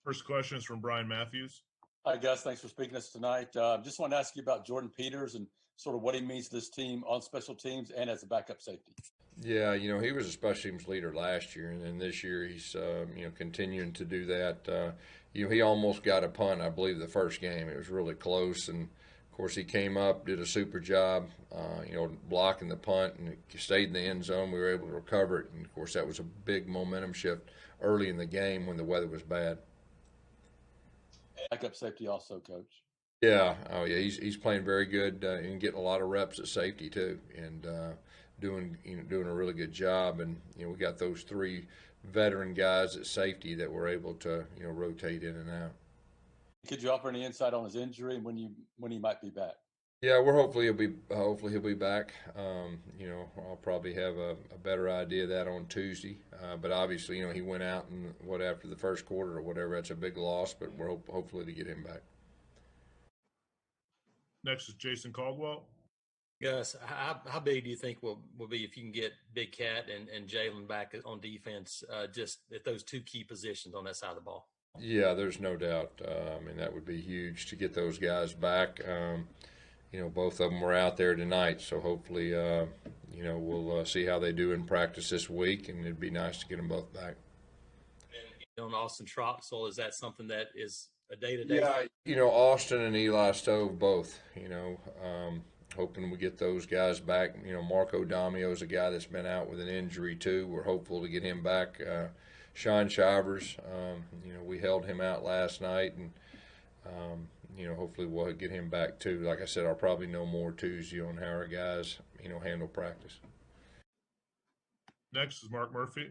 First question is from Brian Matthews. Hi, Gus. Thanks for speaking to us tonight. Just wanted to ask you about Jordan Peters and sort of what he means to this team on special teams and as a backup safety. Yeah, he was a special teams leader last year, and then this year he's continuing to do that. He almost got a punt, I believe, the first game. It was really close, and of course he came up, did a super job, blocking the punt, and it stayed in the end zone. We were able to recover it, and of course that was a big momentum shift early in the game when the weather was bad. Backup safety also, Coach. Yeah, he's playing very good and getting a lot of reps at safety too, and doing a really good job. And we got those three veteran guys at safety that were able to rotate in and out. Could you offer any insight on his injury and when he might be back? Yeah, hopefully he'll be back. I'll probably have a better idea of that on Tuesday. But obviously, he went out and after the first quarter or whatever. That's a big loss, but we're hopefully to get him back. Next is Jason Caldwell. Gus, how big do you think will be if you can get Big Cat and Jalen back on defense, just at those two key positions on that side of the ball? Yeah, there's no doubt. That would be huge to get those guys back. Both of them were out there tonight, so hopefully, we'll see how they do in practice this week, and it'd be nice to get them both back. And on Austin Troxell, is that something that is a day-to-day? Yeah, Austin and Eli Stove both, hoping we get those guys back. Marco Damio is a guy that's been out with an injury too. We're hopeful to get him back. Sean Shivers, we held him out last night, and hopefully we'll get him back too. Like I said, I'll probably know more Tuesday on how our guys, handle practice. Next is Mark Murphy.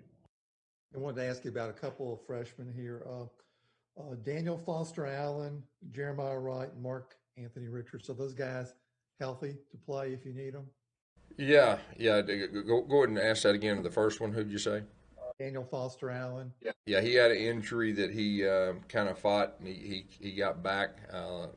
I wanted to ask you about a couple of freshmen here. Daniel Foster Allen, Jeremiah Wright, and Mark Anthony Richards. So those guys healthy to play if you need them? Yeah. Go ahead and ask that again. The first one, who'd you say? Daniel Foster Allen. Yeah, he had an injury that he kind of fought, and he got back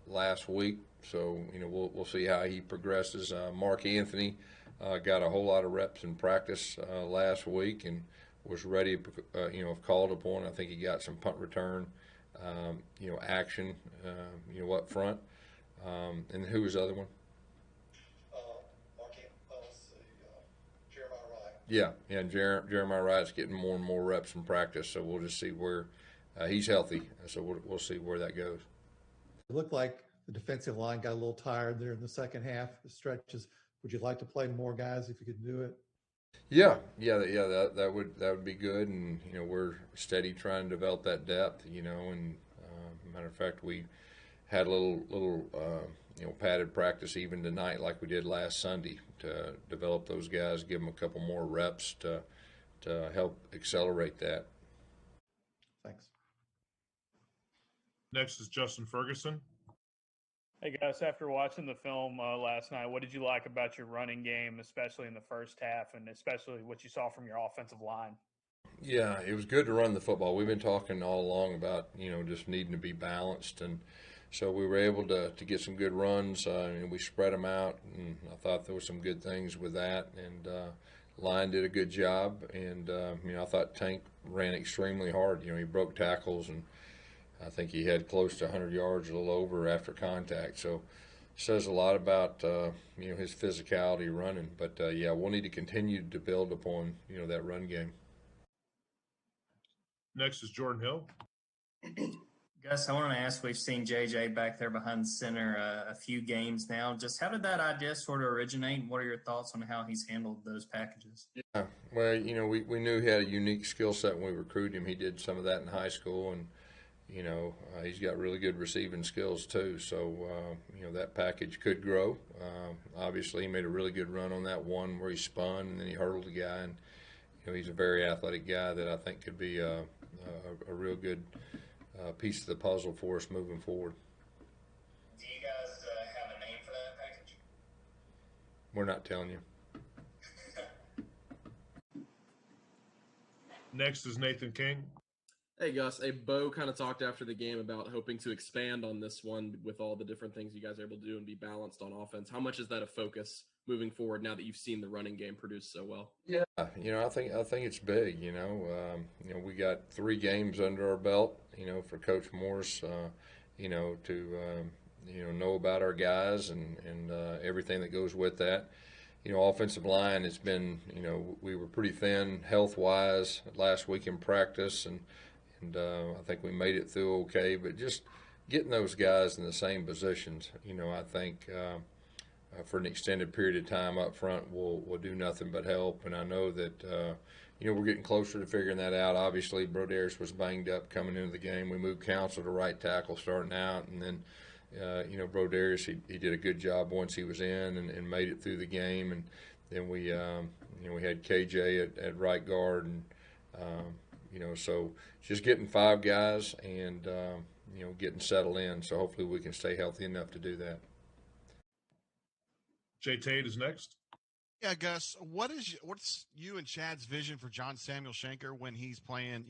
last week. So we'll see how he progresses. Mark Anthony got a whole lot of reps in practice last week and was ready, if called upon. I think he got some punt return, action, up front. And who was the other one? Yeah, and Jeremiah Wright's getting more and more reps in practice, so we'll just see where he's healthy. So we'll see where that goes. It looked like the defensive line got a little tired there in the second half. The stretches. Would you like to play more guys if you could do it? Yeah, that would be good, and we're steady trying to develop that depth. And matter of fact, we had a little padded practice even tonight, like we did last Sunday, to develop those guys, give them a couple more reps to help accelerate that. Thanks. Next is Justin Ferguson. Hey, Gus, after watching the film last night, what did you like about your running game, especially in the first half, and especially what you saw from your offensive line? Yeah, it was good to run the football. We've been talking all along about, just needing to be balanced, and so we were able to get some good runs, and we spread them out, and I thought there were some good things with that, and line did a good job, and I thought Tank ran extremely hard. He broke tackles, and I think he had close to 100 yards, a little over after contact. So it says a lot about his physicality running. But we'll need to continue to build upon that run game. Next is Jordan Hill. Gus, I wanted to ask, we've seen JJ back there behind the center a few games now. Just how did that idea sort of originate? What are your thoughts on how he's handled those packages? Yeah, well, we knew he had a unique skill set when we recruited him. He did some of that in high school, and he's got really good receiving skills too. So, that package could grow. Obviously, he made a really good run on that one where he spun and then he hurdled the guy. And, he's a very athletic guy that I think could be a real good piece of the puzzle for us moving forward. Do you guys have a name for that package? We're not telling you. Next is Nathan King. Hey, Gus. Hey, Bo kind of talked after the game about hoping to expand on this one with all the different things you guys are able to do and be balanced on offense. How much is that a focus moving forward now that you've seen the running game produce so well? Yeah, I think it's big. We got 3 games under our belt. For Coach Morris, to know about our guys and everything that goes with that. Offensive line has been, we were pretty thin health wise last week in practice, and I think we made it through okay. But just getting those guys in the same positions, I think. For an extended period of time up front will do nothing but help. And I know that, we're getting closer to figuring that out. Obviously, Broderius was banged up coming into the game. We moved Council to right tackle starting out. And then, Broderius, he did a good job once he was in and made it through the game. And then we had KJ at right guard. And, so just getting 5 guys and, getting settled in. So hopefully we can stay healthy enough to do that. Jay Tate is next. Yeah, Gus, what's you and Chad's vision for John Samuel Shanker when he's playing,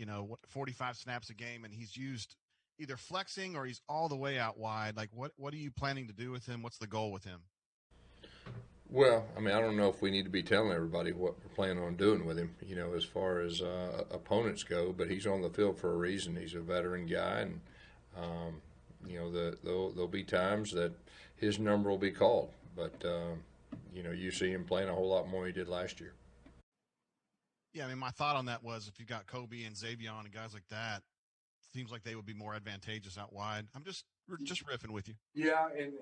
45 snaps a game and he's used either flexing or he's all the way out wide? Like, what are you planning to do with him? What's the goal with him? Well, I don't know if we need to be telling everybody what we're planning on doing with him, as far as opponents go, but he's on the field for a reason. He's a veteran guy, and, there'll be times that his number will be called. But, you see him playing a whole lot more than he did last year. Yeah, my thought on that was if you got Kobe and Xavier and guys like that, seems like they would be more advantageous out wide. I'm just riffing with you. Yeah, and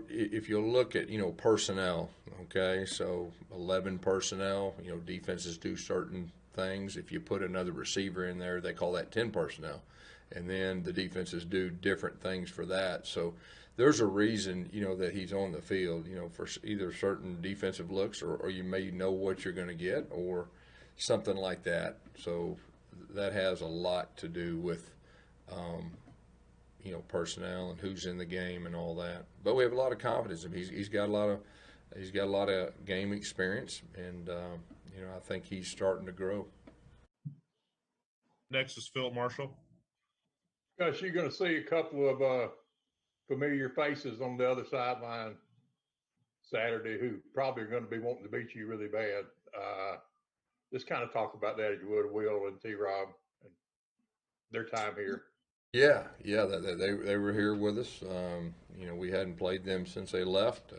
if you look at personnel, okay, so 11 personnel, defenses do certain things. If you put another receiver in there, they call that 10 personnel, and then the defenses do different things for that. So there's a reason, that he's on the field, for either certain defensive looks or you may know what you're going to get or something like that. So that has a lot to do with, personnel and who's in the game and all that. But we have a lot of confidence in him. He's got a lot of game experience, and I think he's starting to grow. Next is Phil Marshall. Gus, you're going to see a couple of familiar faces on the other sideline Saturday who probably are going to be wanting to beat you really bad. Just kind of talk about that if you would, Will and T-Rob, and their time here. Yeah, they were here with us. We hadn't played them since they left.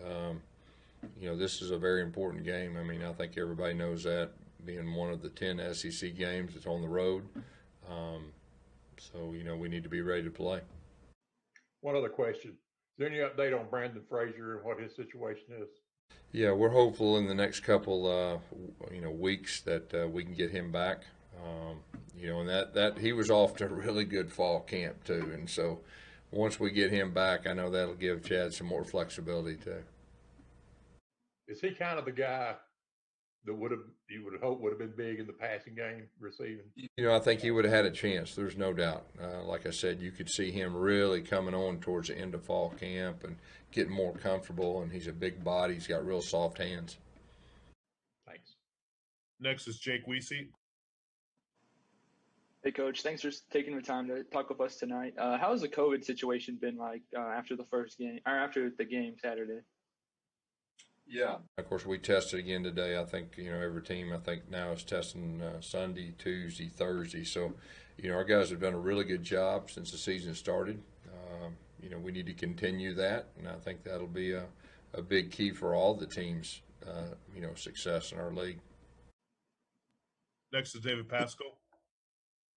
This is a very important game. I think everybody knows that, being one of the 10 SEC games. It's on the road. So, we need to be ready to play. One other question. Is there any update on Brandon Frazier and what his situation is? Yeah, we're hopeful in the next couple, weeks that we can get him back. And that he was off to a really good fall camp too. And so once we get him back, I know that'll give Chad some more flexibility too. Is he kind of the guy that you would hope would have been big in the passing game receiving? I think he would have had a chance. There's no doubt. Like I said, you could see him really coming on towards the end of fall camp and getting more comfortable. And he's a big body. He's got real soft hands. Thanks. Next is Jake Weesey. Hey, Coach. Thanks for taking the time to talk with us tonight. How has the COVID situation been like after the first game or after the game Saturday? Yeah. Of course, we tested again today. I think, every team now is testing Sunday, Tuesday, Thursday. So, our guys have done a really good job since the season started. We need to continue that, and I think that'll be a big key for all the teams, success in our league. Next is David Pascal.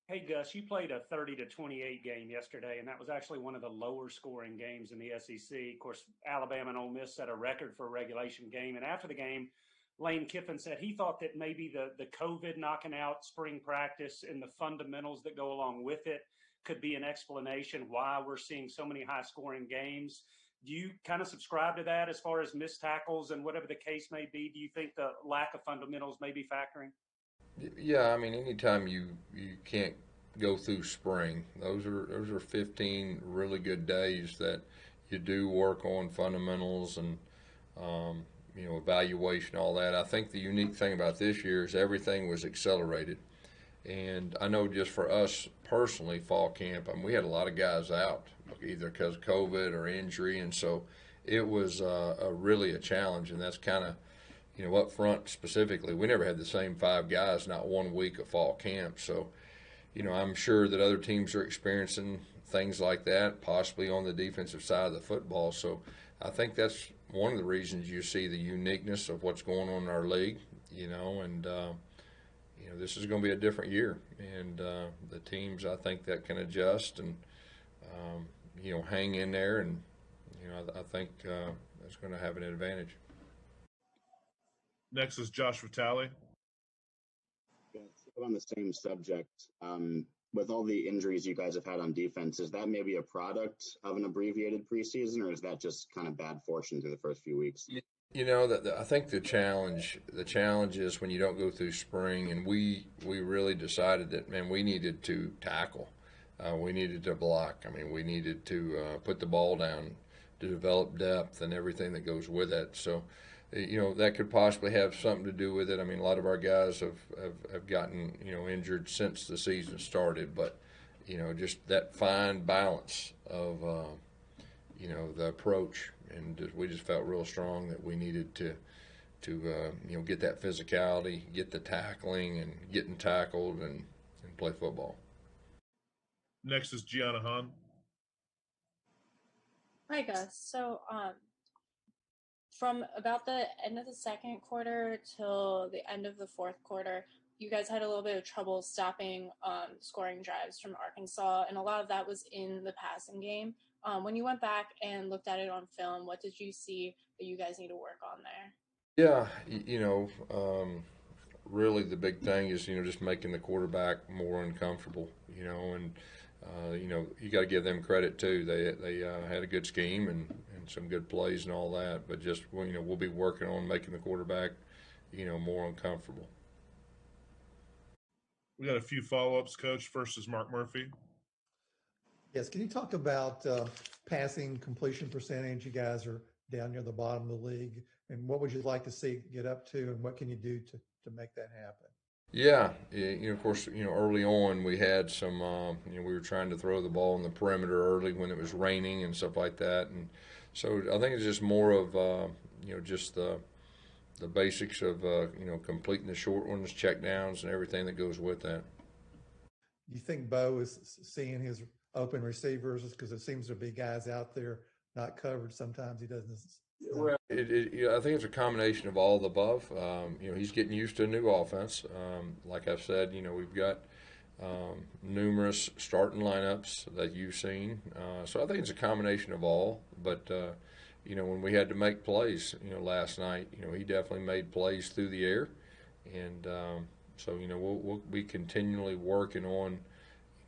Hey, Gus, you played a 30-28 game yesterday, and that was actually one of the lower scoring games in the SEC. Of course, Alabama and Ole Miss set a record for a regulation game. And after the game, Lane Kiffin said he thought that maybe the COVID knocking out spring practice and the fundamentals that go along with it could be an explanation why we're seeing so many high scoring games. Do you kind of subscribe to that as far as missed tackles and whatever the case may be? Do you think the lack of fundamentals may be factoring? Yeah, anytime you can't go through spring, those are 15 really good days that you do work on fundamentals and evaluation, all that. I think the unique thing about this year is everything was accelerated, And I know just for us personally, fall camp, we had a lot of guys out, either because of COVID or injury, and so it was really a challenge. And that's kind of, up front specifically, we never had the same 5 guys, not 1 week of fall camp. So, I'm sure that other teams are experiencing things like that, possibly on the defensive side of the football. So I think that's one of the reasons you see the uniqueness of what's going on in our league, and this is going to be a different year. And the teams, I think, that can adjust and, hang in there. And, I think that's going to have an advantage. Next is Josh Vitale. On the same subject, with all the injuries you guys have had on defense, is that maybe a product of an abbreviated preseason, or is that just kind of bad fortune through the first few weeks? I think the challenge is when you don't go through spring, and we really decided that, man, we needed to tackle, we needed to block. We needed to put the ball down, to develop depth and everything that goes with it. So, that could possibly have something to do with it. A lot of our guys have gotten, injured since the season started, but, just that fine balance of, the approach. And we just felt real strong that we needed to get that physicality, get the tackling and getting tackled and play football. Next is Gianna Hahn. Hi, Gus. So, from about the end of the second quarter till the end of the fourth quarter, you guys had a little bit of trouble stopping scoring drives from Arkansas, and a lot of that was in the passing game. When you went back and looked at it on film, what did you see that you guys need to work on there? Yeah, really the big thing is, just making the quarterback more uncomfortable, and, you got to give them credit too. They had a good scheme and some good plays and all that, but just, we'll be working on making the quarterback, more uncomfortable. We got a few follow-ups, Coach. First is Mark Murphy. Yes, can you talk about passing completion percentage? You guys are down near the bottom of the league, and what would you like to see get up to, and what can you do to make that happen? Yeah, of course, early on we had some, we were trying to throw the ball on the perimeter early when it was raining and stuff like that, and so I think it's just more of, just the basics of, completing the short ones, check downs, and everything that goes with that. Do you think Bo is seeing his open receivers, because it seems to be guys out there not covered? Sometimes he doesn't. Well, I think it's a combination of all the above. He's getting used to a new offense. Like I've said, we've got numerous starting lineups that you've seen. So I think it's a combination of all. But, when we had to make plays, last night, he definitely made plays through the air. And so, we'll be continually working on,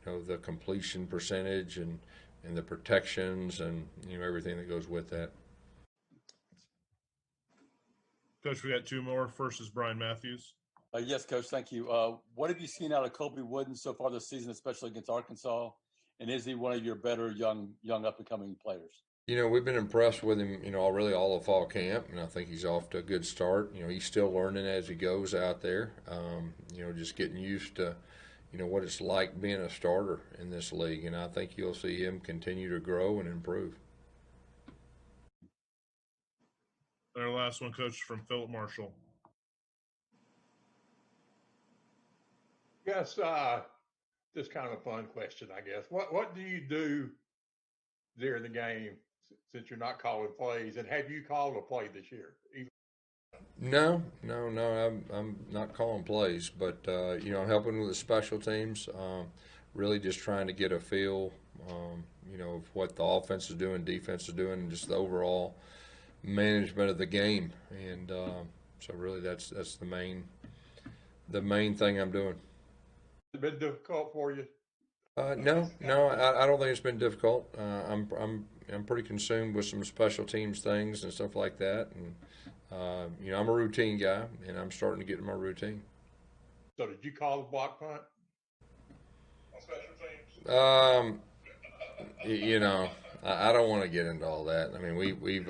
the completion percentage and the protections and, everything that goes with that. Coach, we got 2 more. First is Brian Matthews. Yes, Coach, thank you. What have you seen out of Colby Wooden so far this season, especially against Arkansas? And is he one of your better young up-and-coming players? We've been impressed with him, really all of fall camp, and I think he's off to a good start. He's still learning as he goes out there, just getting used to, what it's like being a starter in this league. And I think you'll see him continue to grow and improve. And our last one, Coach, from Philip Marshall. Yes, just kind of a fun question, I guess. What do you do during the game since you're not calling plays? And have you called a play this year? No. I'm not calling plays, but I'm helping with the special teams. Really just trying to get a feel, of what the offense is doing, defense is doing, and just the overall management of the game. And so really that's the main thing I'm doing. Has it been difficult for you? No, I don't think it's been difficult. I'm pretty consumed with some special teams things and stuff like that, and I'm a routine guy, and I'm starting to get in my routine. So did you call the block punt on special teams? I don't want to get into all that. We've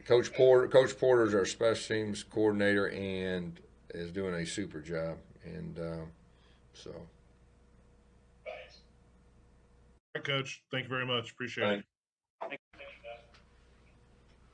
Coach Porter's our special teams coordinator and is doing a super job, and So. All right, Coach. Thank you very much. Appreciate it.